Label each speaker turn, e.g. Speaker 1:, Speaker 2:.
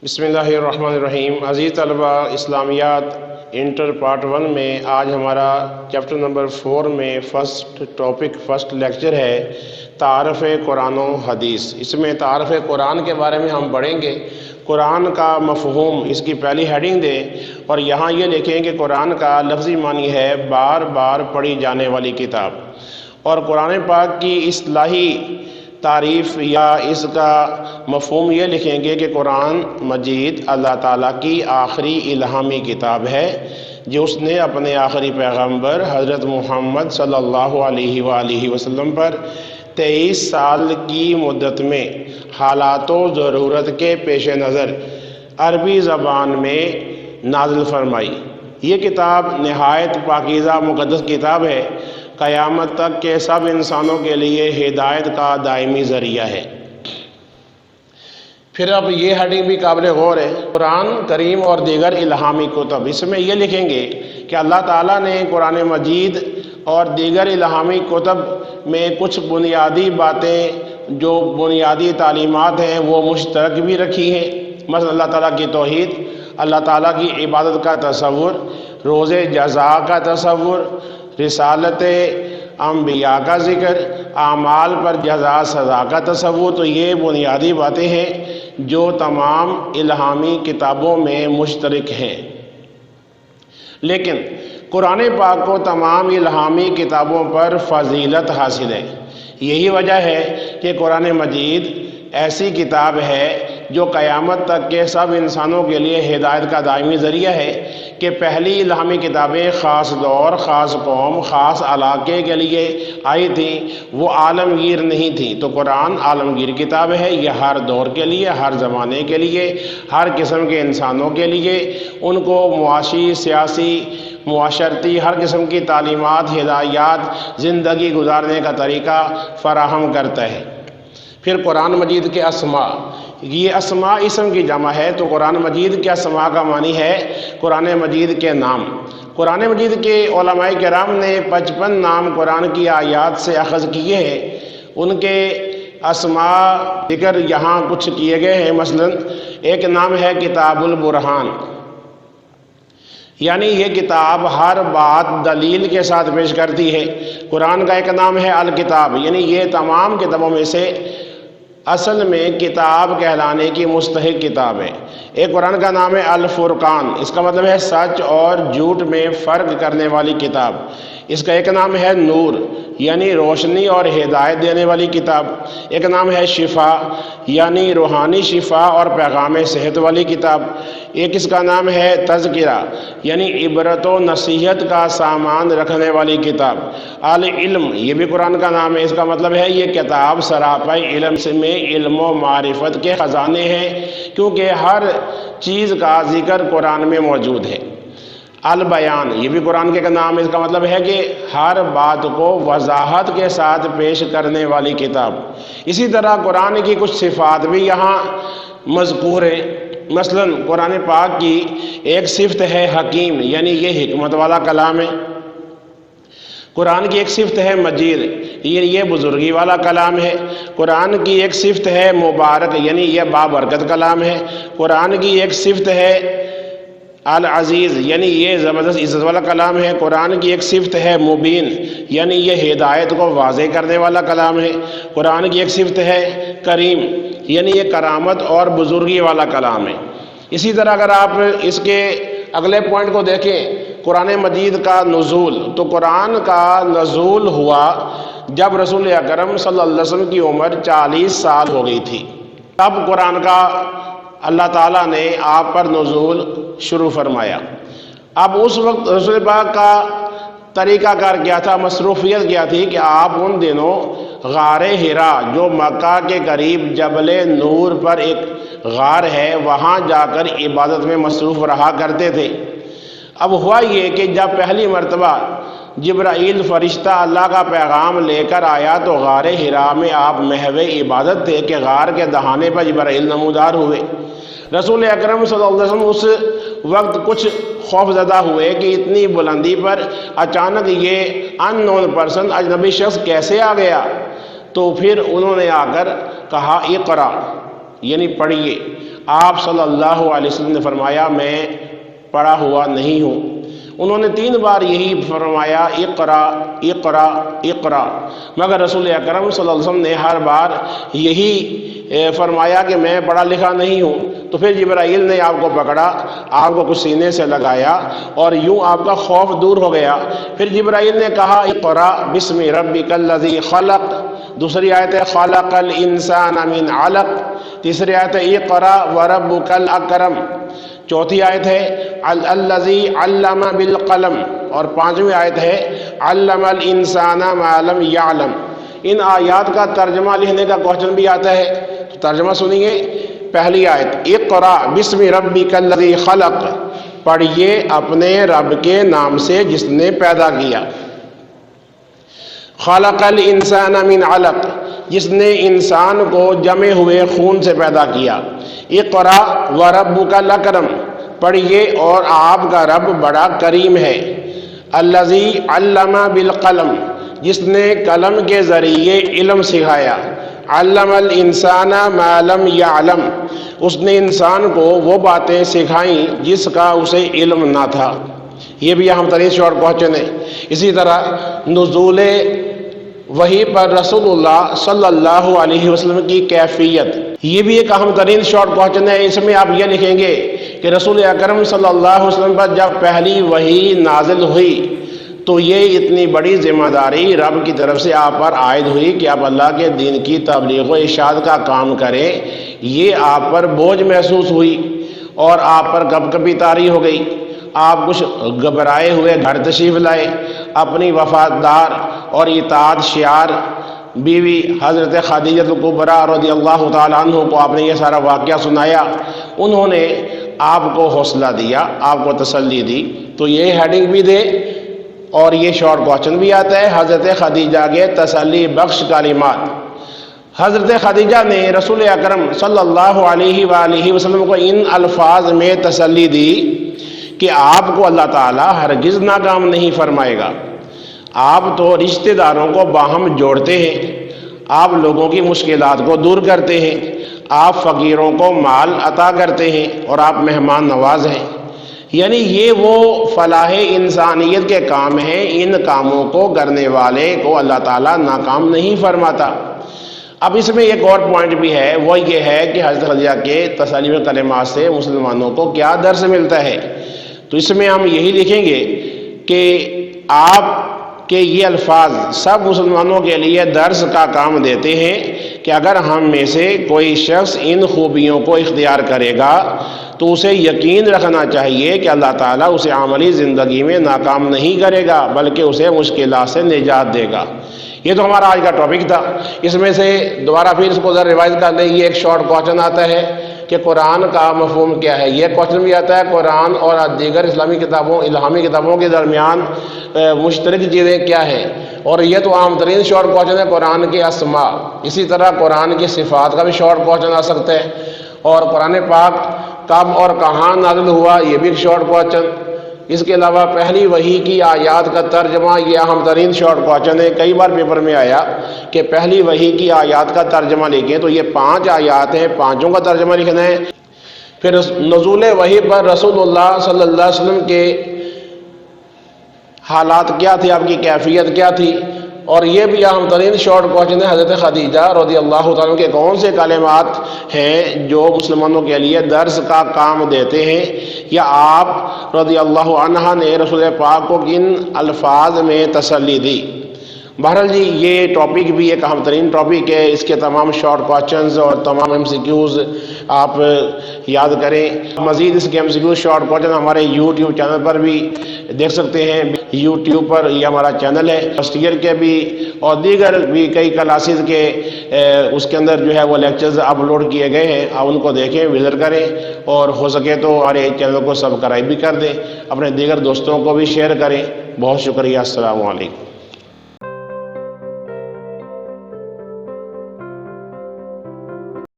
Speaker 1: بسم اللہ الرحمن الرحیم۔ عزیز طلبہ، اسلامیات انٹر پارٹ 1 میں آج ہمارا چیپٹر نمبر 4 میں فرسٹ لیکچر ہے تعارف قرآن و حدیث۔ اس میں تعارف قرآن کے بارے میں ہم پڑھیں گے۔ قرآن کا مفہوم اس کی پہلی ہیڈنگ دیں اور یہاں یہ لکھیں کہ قرآن کا لفظی معنی ہے بار بار پڑھی جانے والی کتاب، اور قرآن پاک کی اصطلاحی تعریف یا اس کا مفہوم یہ لکھیں گے کہ قرآن مجید اللہ تعالیٰ کی آخری الہامی کتاب ہے جو اس نے اپنے آخری پیغمبر حضرت محمد صلی اللہ علیہ وآلہ وسلم پر 23 سال کی مدت میں حالات و ضرورت کے پیش نظر عربی زبان میں نازل فرمائی۔ یہ کتاب نہایت پاکیزہ مقدس کتاب ہے، قیامت تک کے سب انسانوں کے لیے ہدایت کا دائمی ذریعہ ہے۔ پھر اب یہ ہیڈنگ بھی قابل غور ہے، قرآن کریم اور دیگر الہامی کتب۔ اس میں یہ لکھیں گے کہ اللہ تعالیٰ نے قرآن مجید اور دیگر الہامی کتب میں کچھ بنیادی باتیں جو بنیادی تعلیمات ہیں وہ مشترک بھی رکھی ہیں، مثلا اللہ تعالیٰ کی توحید، اللہ تعالیٰ کی عبادت کا تصور، روز جزا کا تصور، رسالت انبیاء کا ذکر، اعمال پر جزا سزا کا تصور۔ تو یہ بنیادی باتیں ہیں جو تمام الہامی کتابوں میں مشترک ہیں، لیکن قرآن پاک کو تمام الہامی کتابوں پر فضیلت حاصل ہے۔ یہی وجہ ہے کہ قرآن مجید ایسی کتاب ہے جو قیامت تک کے سب انسانوں کے لیے ہدایت کا دائمی ذریعہ ہے کہ پہلی الہامی کتابیں خاص دور، خاص قوم، خاص علاقے کے لیے آئی تھیں، وہ عالمگیر نہیں تھیں۔ تو قرآن عالمگیر کتاب ہے، یہ ہر دور کے لیے، ہر زمانے کے لیے، ہر قسم کے انسانوں کے لیے ان کو معاشی، سیاسی، معاشرتی ہر قسم کی تعلیمات، ہدایات، زندگی گزارنے کا طریقہ فراہم کرتا ہے۔ پھر قرآن مجید کے اسماء، یہ اسماء اسم کی جمع ہے، تو قرآن مجید کے اسماء کا معنی ہے قرآن مجید کے نام۔ قرآن مجید کے علماء کرام نے 55 نام قرآن کی آیات سے اخذ کیے ہیں، ان کے اسماء ذکر یہاں کچھ کیے گئے ہیں۔ مثلا ایک نام ہے کتاب البرہان، یعنی یہ کتاب ہر بات دلیل کے ساتھ پیش کرتی ہے۔ قرآن کا ایک نام ہے الکتاب، یعنی یہ تمام کتابوں میں سے اصل میں کتاب کہلانے کی مستحق کتاب ہے۔ ایک قرآن کا نام ہے الفرقان، اس کا مطلب ہے سچ اور جھوٹ میں فرق کرنے والی کتاب۔ اس کا ایک نام ہے نور، یعنی روشنی اور ہدایت دینے والی کتاب۔ ایک نام ہے شفا، یعنی روحانی شفا اور پیغام صحت والی کتاب۔ ایک اس کا نام ہے تذکرہ، یعنی عبرت و نصیحت کا سامان رکھنے والی کتاب۔ العلم، یہ بھی قرآن کا نام ہے، اس کا مطلب ہے یہ کتاب سراپا علم میں علم و معرفت کے خزانے ہیں، کیونکہ ہر چیز کا ذکر قرآن میں موجود ہے۔ البیان، یہ بھی قرآن کے نام ہے، اس کا مطلب ہے کہ ہر بات کو وضاحت کے ساتھ پیش کرنے والی کتاب۔ اسی طرح قرآن کی کچھ صفات بھی یہاں مذکور ہیں۔ مثلا قرآن پاک کی ایک صفت ہے حکیم، یعنی یہ حکمت والا کلام ہے۔ قرآن کی ایک صفت ہے مجید، یہ بزرگی والا کلام ہے۔ قرآن کی ایک صفت ہے مبارک، یعنی یہ بابرکت کلام ہے۔ قرآن کی ایک صفت ہے العزیز، یعنی یہ زبردست عزت والا کلام ہے۔ قرآن کی ایک صفت ہے مبین، یعنی یہ ہدایت کو واضح کرنے والا کلام ہے۔ قرآن کی ایک صفت ہے کریم، یعنی یہ کرامت اور بزرگی والا کلام ہے۔ اسی طرح اگر آپ اس کے اگلے پوائنٹ کو دیکھیں، قرآن مجید کا نزول، تو قرآن کا نزول ہوا جب رسول اکرم صلی اللہ علیہ وسلم کی عمر 40 سال ہو گئی تھی، تب قرآن کا اللہ تعالیٰ نے آپ پر نزول شروع فرمایا۔ اب اس وقت رسول پاک کا طریقہ کار کیا تھا، مصروفیت کیا تھی کہ آپ ان دنوں غار حرا، جو مکہ کے قریب جبل نور پر ایک غار ہے، وہاں جا کر عبادت میں مصروف رہا کرتے تھے۔ اب ہوا یہ کہ جب پہلی مرتبہ جبرائیل فرشتہ اللہ کا پیغام لے کر آیا تو غار حرا میں آپ محو عبادت تھے کہ غار کے دہانے پر جبرائیل نمودار ہوئے۔ رسول اکرم صلی اللہ علیہ وسلم اس وقت کچھ خوف زدہ ہوئے کہ اتنی بلندی پر اچانک یہ ان نون پرسن، اجنبی شخص کیسے آ گیا؟ تو پھر انہوں نے آ کر کہا اقرا، یعنی پڑھیے۔ آپ صلی اللہ علیہ وسلم نے فرمایا میں پڑھا ہوا نہیں ہوں۔ انہوں نے 3 بار یہی فرمایا اقرا اقرا اقرا، مگر رسول اکرم صلی اللہ علیہ وسلم نے ہر بار یہی فرمایا کہ میں پڑھا لکھا نہیں ہوں۔ تو پھر جبرائیل نے آپ کو پکڑا، آپ کو کچھ سینے سے لگایا اور یوں آپ کا خوف دور ہو گیا۔ پھر جبرائیل نے کہا اقرا بسم ربک الذی خلق، دوسری آیت ہے خلق الانسان من علق، تیسری آیت ہے اقرا وربک الاکرم، چوتھی آیت ہے الذی علم بالقلم، اور 5ویں آیت ہے علم الانسان ما لم یعلم۔ ان آیات کا ترجمہ لکھنے کا کوشچن بھی آتا ہے، تو ترجمہ سنیے۔ پہلی آیت اقرا بسم ربک الذی خلق، پڑھیے اپنے رب کے نام سے جس نے پیدا کیا۔ خلق الانسان من علق، جس نے انسان کو جمے ہوئے خون سے پیدا کیا۔ اقرا وربک الاکرم، پڑھیے اور آپ کا رب بڑا کریم ہے۔ الذی علم بالقلم، جس نے قلم کے ذریعے علم سکھایا۔ علم الانسان ما لم یعلم، اس نے انسان کو وہ باتیں سکھائیں جس کا اسے علم نہ تھا۔ یہ بھی اہم ترین شارٹ کوسچن ہے۔ اسی طرح نزول وحی پر رسول اللہ صلی اللہ علیہ وسلم کی کیفیت، یہ بھی ایک اہم ترین شارٹ کوسچن ہے۔ اس میں آپ یہ لکھیں گے کہ رسول اکرم صلی اللہ علیہ وسلم پر جب پہلی وحی نازل ہوئی تو یہ اتنی بڑی ذمہ داری رب کی طرف سے آپ پر عائد ہوئی کہ آپ اللہ کے دین کی تبلیغ و ارشاد کا کام کریں، یہ آپ پر بوجھ محسوس ہوئی اور آپ پر کب کبھی طاری ہو گئی۔ آپ کچھ گھبرائے ہوئے گھر تشریف لائے، اپنی وفادار اور اطاعت شعار بیوی حضرت خدیجہ کبریٰ رضی اللہ تعالیٰ عنہ کو آپ نے یہ سارا واقعہ سنایا، انہوں نے آپ کو حوصلہ دیا، آپ کو تسلی دی، تو یہ ہیڈنگ بھی دے اور یہ شارٹ کوسچن بھی آتا ہے۔ حضرت خدیجہ کے تسلی بخش کلمات، حضرت خدیجہ نے رسول اکرم صلی اللہ علیہ وآلہ وسلم کو ان الفاظ میں تسلی دی کہ آپ کو اللہ تعالیٰ ہرگز ناکام نہیں فرمائے گا۔ آپ تو رشتہ داروں کو باہم جوڑتے ہیں، آپ لوگوں کی مشکلات کو دور کرتے ہیں، آپ فقیروں کو مال عطا کرتے ہیں اور آپ مہمان نواز ہیں۔ یعنی یہ وہ فلاح انسانیت کے کام ہیں، ان کاموں کو کرنے والے کو اللہ تعالیٰ ناکام نہیں فرماتا۔ اب اس میں ایک اور پوائنٹ بھی ہے، وہ یہ ہے کہ حضرت خدیجہ کے تسلی کلمات سے مسلمانوں کو کیا درس ملتا ہے۔ تو اس میں ہم یہی لکھیں گے کہ آپ کے یہ الفاظ سب مسلمانوں کے لیے درس کا کام دیتے ہیں کہ اگر ہم میں سے کوئی شخص ان خوبیوں کو اختیار کرے گا تو اسے یقین رکھنا چاہیے کہ اللہ تعالیٰ اسے عملی زندگی میں ناکام نہیں کرے گا بلکہ اسے مشکلات سے نجات دے گا۔ یہ تو ہمارا آج کا ٹاپک تھا۔ اس میں سے دوبارہ پھر اس کو ذرا ریوائز کر لیں۔ یہ ایک شارٹ کوسچن آتا ہے کہ قرآن کا مفہوم کیا ہے۔ یہ کوسچن بھی آتا ہے قرآن اور دیگر اسلامی کتابوں الہامی کتابوں کے درمیان مشترک چیزیں کیا ہے، اور یہ تو عام ترین شارٹ کوسچن ہے قرآن کے اسماء۔ اسی طرح قرآن کی صفات کا بھی شارٹ کوسچن آ سکتا ہے، اور قرآن پاک کب اور کہاں نازل ہوا یہ بھی ایک شارٹ کوسچن۔ اس کے علاوہ پہلی وحی کی آیات کا ترجمہ، یہ اہم ترین شارٹ کوسچن ہے۔ کئی بار پیپر میں آیا کہ پہلی وحی کی آیات کا ترجمہ لکھیں، تو یہ 5 آیات ہیں، 5 کا ترجمہ لکھنا ہے۔ پھر نزول وحی پر رسول اللہ صلی اللہ علیہ وسلم کے حالات کیا تھے، آپ کی کیفیت کیا تھی، اور یہ بھی اہم ترین شارٹ کوسچن ہے۔ حضرت خدیجہ رضی اللہ تعالیٰ کے کون سے کلمات ہیں جو مسلمانوں کے لیے درس کا کام دیتے ہیں، یا آپ رضی اللہ عنہ نے رسول پاک کو کن الفاظ میں تسلی دی۔ بہرحال جی یہ ٹاپک بھی ایک اہم ترین ٹاپک ہے۔ اس کے تمام شارٹ کوسچنز اور تمام MCQs آپ یاد کریں۔ مزید اس کے MCQ شارٹ کوسچن ہمارے YouTube چینل پر بھی دیکھ سکتے ہیں۔ YouTube پر یہ ہمارا چینل ہے، فرسٹ ایئر کے بھی اور دیگر بھی کئی کلاسز کے اس کے اندر جو ہے وہ لیکچرز اپلوڈ کیے گئے ہیں۔ آپ ان کو دیکھیں، وزٹ کریں، اور ہو سکے تو ہمارے چینل کو سبسکرائب بھی کر دیں، اپنے دیگر دوستوں کو بھی شیئر کریں۔ بہت شکریہ، السلام علیکم۔